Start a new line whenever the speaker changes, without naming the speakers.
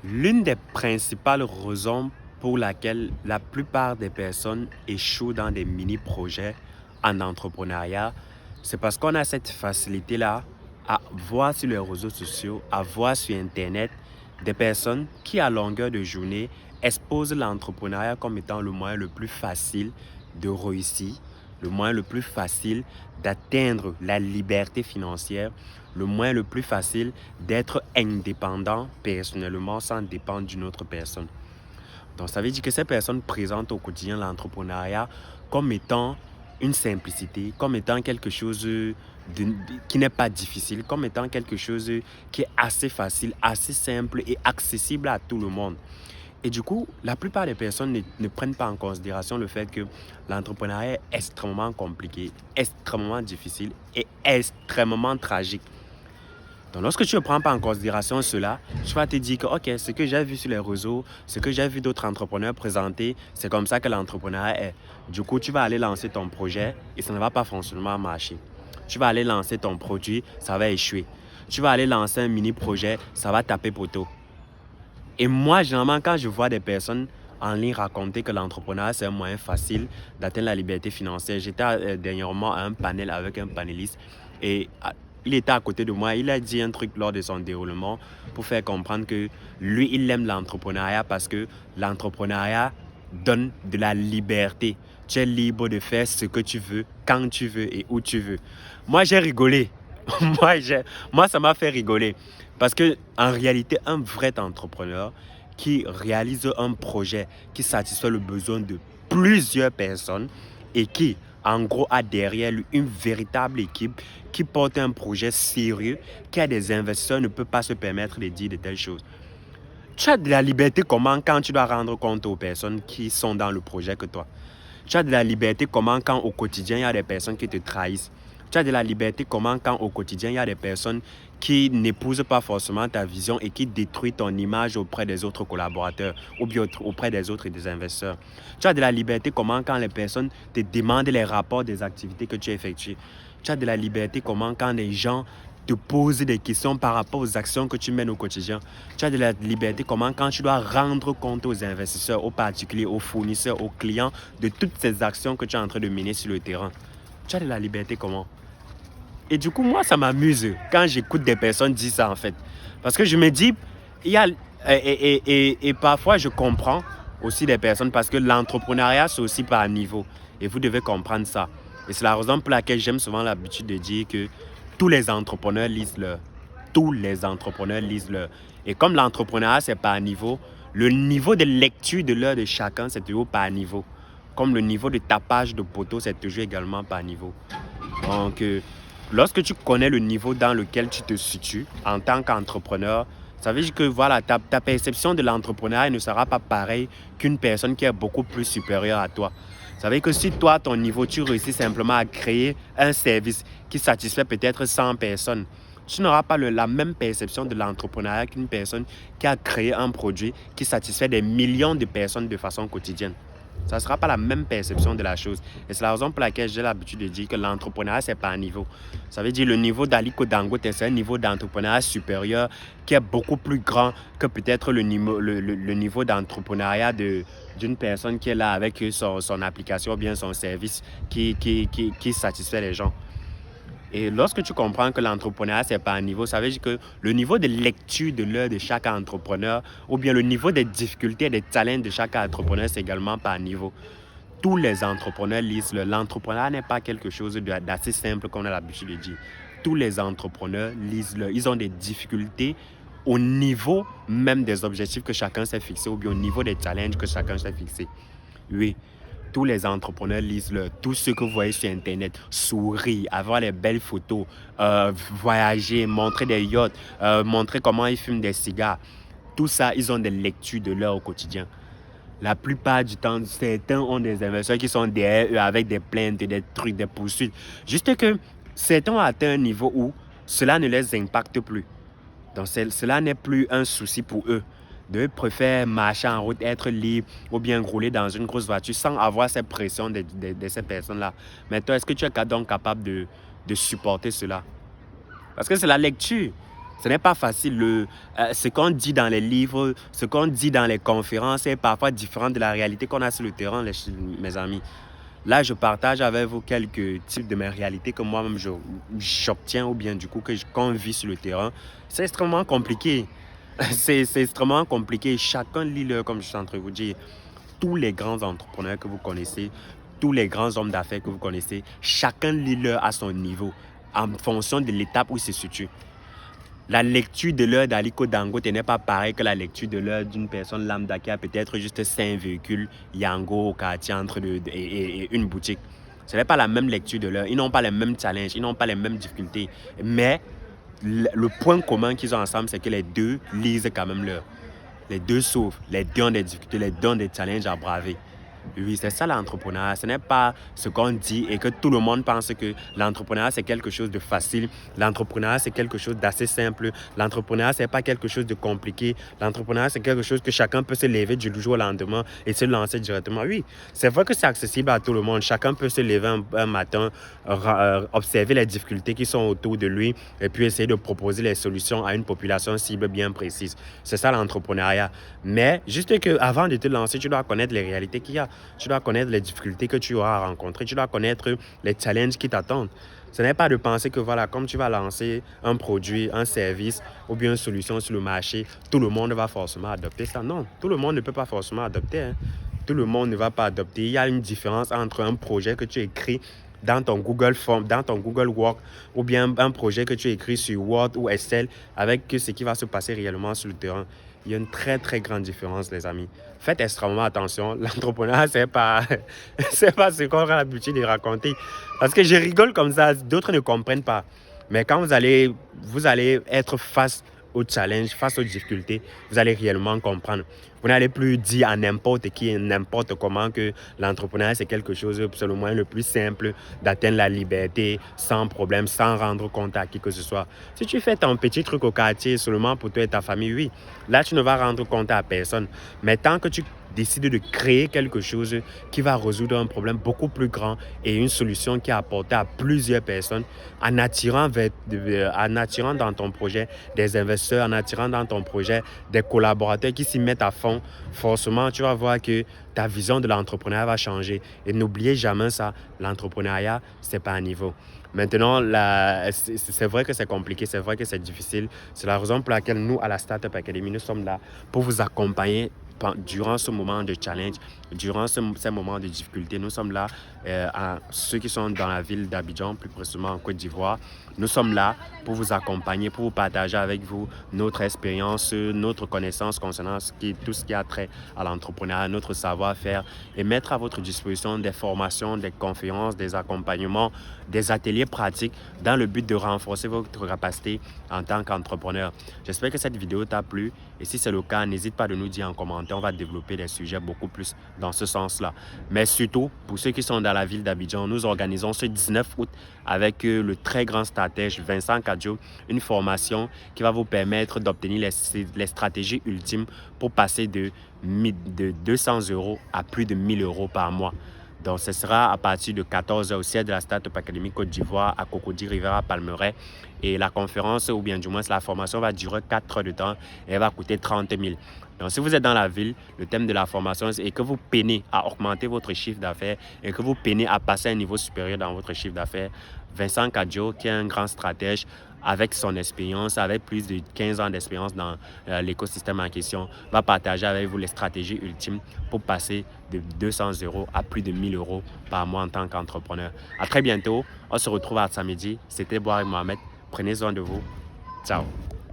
L'une des principales raisons pour laquelle la plupart des personnes échouent dans des mini-projets en entrepreneuriat, c'est parce qu'on a cette facilité-là à voir sur les réseaux sociaux, à voir sur Internet des personnes qui, à longueur de journée, exposent l'entrepreneuriat comme étant le moyen le plus facile de réussir, le moyen le plus facile d'atteindre la liberté financière, le moyen le plus facile d'être indépendant personnellement sans dépendre d'une autre personne. Donc, ça veut dire que ces personnes présentent au quotidien l'entrepreneuriat comme étant une simplicité, comme étant quelque chose qui n'est pas difficile, comme étant quelque chose qui est assez facile, assez simple et accessible à tout le monde. Et du coup, la plupart des personnes ne prennent pas en considération le fait que l'entrepreneuriat est extrêmement compliqué, extrêmement difficile et extrêmement tragique. Donc, lorsque tu ne prends pas en considération cela, tu vas te dire que, OK, ce que j'ai vu sur les réseaux, ce que j'ai vu d'autres entrepreneurs présenter, c'est comme ça que l'entrepreneuriat est. Du coup, tu vas aller lancer ton projet et ça ne va pas forcément marcher. Tu vas aller lancer ton produit, ça va échouer. Tu vas aller lancer un mini-projet, ça va taper poteau. Et moi, généralement, quand je vois des personnes en ligne raconter que l'entrepreneuriat, c'est un moyen facile d'atteindre la liberté financière, j'étais dernièrement à un panel avec un panéliste et il était à côté de moi. Il a dit un truc lors de son déroulement pour faire comprendre que lui, il aime l'entrepreneuriat parce que l'entrepreneuriat donne de la liberté. Tu es libre de faire ce que tu veux, quand tu veux et où tu veux. Moi, j'ai rigolé. Moi, ça m'a fait rigoler. Parce que en réalité, un vrai entrepreneur qui réalise un projet qui satisfait le besoin de plusieurs personnes et qui, en gros, a derrière lui une véritable équipe qui porte un projet sérieux, qui a des investisseurs, ne peut pas se permettre de dire de telles choses. Tu as de la liberté comment quand tu dois rendre compte aux personnes qui sont dans le projet que toi. Tu as de la liberté comment quand au quotidien, il y a des personnes qui te trahissent. Tu as de la liberté comment quand au quotidien, il y a des personnes qui n'épousent pas forcément ta vision et qui détruisent ton image auprès des autres collaborateurs ou bien auprès des autres et des investisseurs. Tu as de la liberté comment quand les personnes te demandent les rapports des activités que tu effectues. Tu as de la liberté comment quand les gens te posent des questions par rapport aux actions que tu mènes au quotidien. Tu as de la liberté comment quand tu dois rendre compte aux investisseurs, aux particuliers, aux fournisseurs, aux clients de toutes ces actions que tu es en train de mener sur le terrain. Tu as de la liberté comment? Et du coup, moi, ça m'amuse quand j'écoute des personnes dire ça, en fait. Parce que je me dis, il y a, et parfois, je comprends aussi des personnes parce que l'entrepreneuriat, c'est aussi par niveau. Et vous devez comprendre ça. Et c'est la raison pour laquelle j'aime souvent l'habitude de dire que tous les entrepreneurs lisent leur. Tous les entrepreneurs lisent leur. Et comme l'entrepreneuriat, c'est par niveau, le niveau de lecture de l'heure de chacun, c'est toujours par niveau. Comme le niveau de tapage de poteau, c'est toujours également par niveau. Donc, lorsque tu connais le niveau dans lequel tu te situes en tant qu'entrepreneur, ça veut dire que voilà, ta perception de l'entrepreneuriat ne sera pas pareille qu'une personne qui est beaucoup plus supérieure à toi. Ça veut dire que si toi, ton niveau, tu réussis simplement à créer un service qui satisfait peut-être 100 personnes, tu n'auras pas la même perception de l'entrepreneuriat qu'une personne qui a créé un produit qui satisfait des millions de personnes de façon quotidienne. Ça ne sera pas la même perception de la chose. Et c'est la raison pour laquelle j'ai l'habitude de dire que l'entrepreneuriat, c'est pas un niveau. Ça veut dire le niveau d'Aliko Dangote, c'est un niveau d'entrepreneuriat supérieur qui est beaucoup plus grand que peut-être le niveau d'entrepreneuriat d'une personne qui est là avec son application ou bien son service qui satisfait les gens. Et lorsque tu comprends que l'entrepreneuriat, c'est pas un niveau, ça veut dire que le niveau de lecture de l'heure de chaque entrepreneur ou bien le niveau des difficultés et des talents de chaque entrepreneur, c'est également pas un niveau. Tous les entrepreneurs lisent l'entrepreneuriat n'est pas quelque chose d'assez simple qu'on a l'habitude de dire. Tous les entrepreneurs lisent ils ont des difficultés au niveau même des objectifs que chacun s'est fixé ou bien au niveau des challenges que chacun s'est fixé. Oui, tous les entrepreneurs lisent tout ce que vous voyez sur Internet, sourire, avoir les belles photos, voyager, montrer des yachts, montrer comment ils fument des cigares. Tout ça, ils ont des lectures de leur au quotidien. La plupart du temps, certains ont des investisseurs qui sont derrière eux avec des plaintes, des trucs, des poursuites. Juste que certains ont atteint un niveau où cela ne les impacte plus. Donc, cela n'est plus un souci pour eux. Eux préfèrent marcher en route, être libre ou bien rouler dans une grosse voiture sans avoir cette pression de ces personnes-là. Mais toi, est-ce que tu es donc capable de supporter cela? Parce que c'est la lecture. Ce n'est pas facile. Ce qu'on dit dans les livres, ce qu'on dit dans les conférences est parfois différent de la réalité qu'on a sur le terrain, mes amis. Là, je partage avec vous quelques types de mes réalités que moi-même j'obtiens ou bien du coup qu'on vit sur le terrain. C'est extrêmement compliqué. C'est extrêmement compliqué. Chacun lit-le, comme je suis en train de vous dire. Tous les grands entrepreneurs que vous connaissez, tous les grands hommes d'affaires que vous connaissez, chacun lit-le à son niveau, en fonction de l'étape où il se situe. La lecture de l'heure d'Aliko Dangote n'est pas pareille que la lecture de l'heure d'une personne lambda qui a peut-être juste 5 véhicules Yango au quartier et une boutique. Ce n'est pas la même lecture de l'heure. Ils n'ont pas les mêmes challenges, ils n'ont pas les mêmes difficultés. Mais le point commun qu'ils ont ensemble, c'est que les deux lisent quand même l'heure. Les deux sauvent, les deux ont des difficultés, les deux ont des challenges à braver. Oui, c'est ça l'entrepreneuriat. Ce n'est pas ce qu'on dit et que tout le monde pense que l'entrepreneuriat, c'est quelque chose de facile. L'entrepreneuriat, c'est quelque chose d'assez simple. L'entrepreneuriat, ce n'est pas quelque chose de compliqué. L'entrepreneuriat, c'est quelque chose que chacun peut se lever du jour au lendemain et se lancer directement. Oui, c'est vrai que c'est accessible à tout le monde. Chacun peut se lever un matin, observer les difficultés qui sont autour de lui et puis essayer de proposer les solutions à une population cible bien précise. C'est ça l'entrepreneuriat. Mais juste qu'avant de te lancer, tu dois connaître les réalités qu'il y a. Tu dois connaître les difficultés que tu auras à rencontrer. Tu dois connaître les challenges qui t'attendent. Ce n'est pas de penser que voilà, comme tu vas lancer un produit, un service ou bien une solution sur le marché, tout le monde va forcément adopter ça. Non, tout le monde ne peut pas forcément adopter. Tout le monde ne va pas adopter. Il y a une différence entre un projet que tu écris dans ton Google Form, dans ton Google Work, ou bien un projet que tu écris sur Word ou Excel avec ce qui va se passer réellement sur le terrain. Il y a une très, très grande différence, les amis. Faites extrêmement attention. L'entrepreneuriat, c'est pas ce qu'on a l'habitude de raconter. Parce que je rigole comme ça, d'autres ne comprennent pas. Mais quand vous allez être face aux challenges, face aux difficultés, vous allez réellement comprendre. Vous n'allez plus dire à n'importe qui, n'importe comment que l'entrepreneuriat, c'est quelque chose absolument le plus simple d'atteindre la liberté sans problème, sans rendre compte à qui que ce soit. Si tu fais ton petit truc au quartier seulement pour toi et ta famille, oui, là, tu ne vas rendre compte à personne. Mais tant que tu décides de créer quelque chose qui va résoudre un problème beaucoup plus grand et une solution qui est apportée à plusieurs personnes en attirant dans ton projet des investisseurs, en attirant dans ton projet des collaborateurs qui s'y mettent à fond, forcément, tu vas voir que ta vision de l'entrepreneuriat va changer. Et n'oubliez jamais ça, l'entrepreneuriat, ce n'est pas un niveau. Maintenant, c'est vrai que c'est compliqué, c'est vrai que c'est difficile. C'est la raison pour laquelle nous, à la Startup Academy, nous sommes là pour vous accompagner durant ce moment de challenge, durant ces moments de difficulté. Nous sommes là, à ceux qui sont dans la ville d'Abidjan, plus précisément en Côte d'Ivoire. Nous sommes là pour vous accompagner, pour vous partager avec vous notre expérience, notre connaissance concernant tout ce qui a trait à l'entrepreneuriat, notre savoir-faire et mettre à votre disposition des formations, des conférences, des accompagnements, des ateliers pratiques dans le but de renforcer votre capacité en tant qu'entrepreneur. J'espère que cette vidéo t'a plu et si c'est le cas, n'hésite pas de nous dire en commentaire. On va développer des sujets beaucoup plus dans ce sens-là. Mais surtout, pour ceux qui sont dans la ville d'Abidjan, nous organisons ce 19 août avec le très grand stratège Vincent Kadjo, une formation qui va vous permettre d'obtenir les stratégies ultimes pour passer de 200 € à plus de 1000 € par mois. Donc, ce sera à partir de 14h au siège de la Startup Academy Côte d'Ivoire à Cocody Rivera Palmeraie. Et la conférence, ou bien du moins la formation, va durer 4 heures de temps et elle va coûter 30 000. Donc, si vous êtes dans la ville, le thème de la formation est que vous peinez à augmenter votre chiffre d'affaires et que vous peinez à passer à un niveau supérieur dans votre chiffre d'affaires, Vincent Kadjo, qui est un grand stratège, avec son expérience, avec plus de 15 ans d'expérience dans l'écosystème en question, va partager avec vous les stratégies ultimes pour passer de 200 € à plus de 1000 € par mois en tant qu'entrepreneur. À très bientôt. On se retrouve à samedi. C'était Boire et Mohamed. Prenez soin de vous. Ciao.